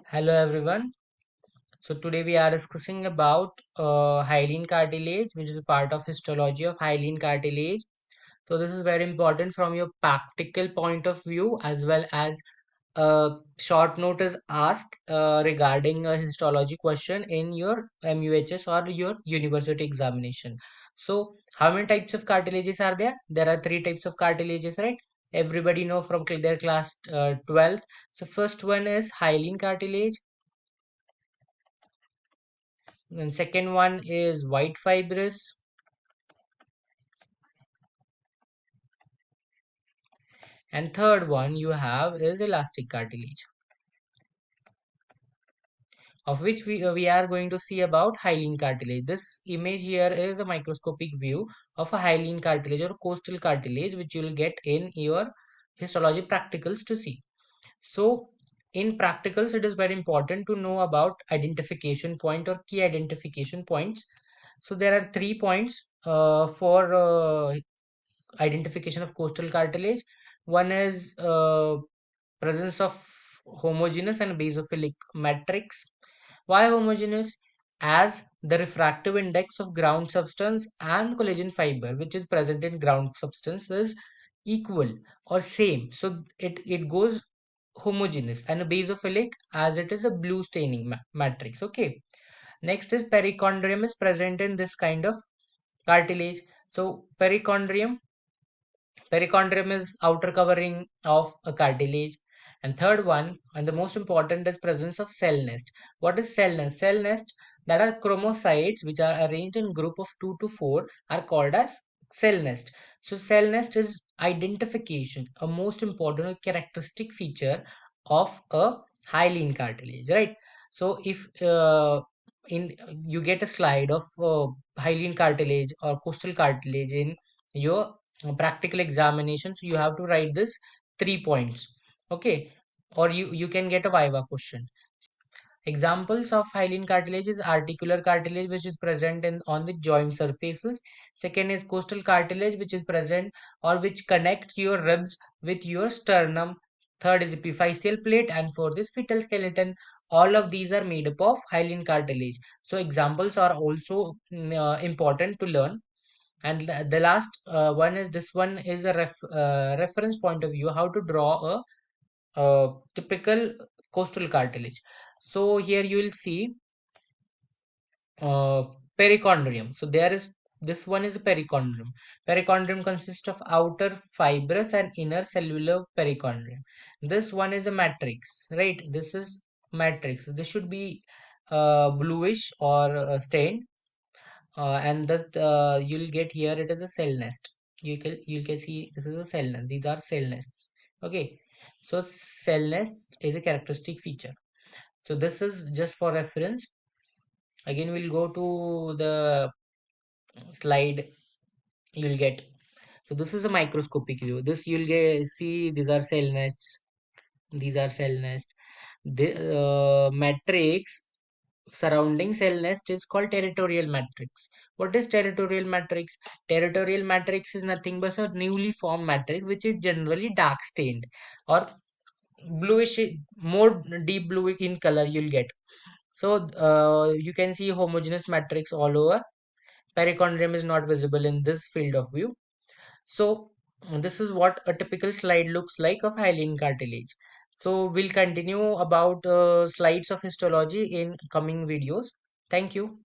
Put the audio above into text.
Hello everyone. So today we are discussing about hyaline cartilage, which is a part of histology of hyaline cartilage. So this is very important from your practical point of view, as well as a short note is asked regarding a histology question in your MUHS or your university examination. So how many types of cartilages are there? There are three types of cartilages, right? Everybody know from their class 12th. So first one is hyaline cartilage. And second one is white fibrous. And third one you have is elastic cartilage, of which we are going to see about hyaline cartilage. This image here is a microscopic view of a hyaline cartilage or coastal cartilage, which you will get in your histology practicals to see. So in practicals, it is very important to know about identification point or key identification points. So there are 3 points for identification of coastal cartilage. One is presence of homogeneous and basophilic matrix. Why homogeneous? As the refractive index of ground substance and collagen fiber, which is present in ground substance, is equal or same. So it goes homogeneous, and basophilic as it is a blue staining matrix. Okay. Next is perichondrium is present in this kind of cartilage. So perichondrium is outer covering of a cartilage. And third one, and the most important, is presence of cell nest. What is cell nest? Cell nest, that are chromocytes which are arranged in group of 2 to 4, are called as cell nest. So cell nest is identification, a most important characteristic feature of a hyaline cartilage, right? So if in you get a slide of hyaline cartilage or coastal cartilage in your practical examinations, you have to write this 3 points. Okay. Or you can get a viva question. Examples of hyaline cartilage is articular cartilage, which is present in on the joint surfaces. Second is coastal cartilage, which is present or which connects your ribs with your sternum. Third is epiphyseal plate, and fourth is fetal skeleton. All of these are made up of hyaline cartilage. So examples are also important to learn. And the last one is, this one is a reference point of view, how to draw a typical coastal cartilage. So here you will see uh, perichondrium. So there is, this one is a perichondrium. Perichondrium consists of outer fibrous and inner cellular perichondrium. This one is a matrix, right? This is matrix. This should be bluish or stained, and thus you'll get here, it is a cell nest. You can see this is a cell nest. These are cell nests. Okay. So cell nest is a characteristic feature. So this is just for reference. Again, we'll go to the slide you'll get. So this is a microscopic view. This you'll get, see, these are cell nests. These are cell nests. The matrix surrounding cell nest is called territorial matrix. What is territorial matrix? Territorial matrix is nothing but a newly formed matrix which is generally dark stained or bluish, more deep blue in color you'll get. So you can see homogeneous matrix all over. Perichondrium is not visible in this field of view. So this is what a typical slide looks like of hyaline cartilage. So we'll continue about slides of histology in coming videos. Thank you.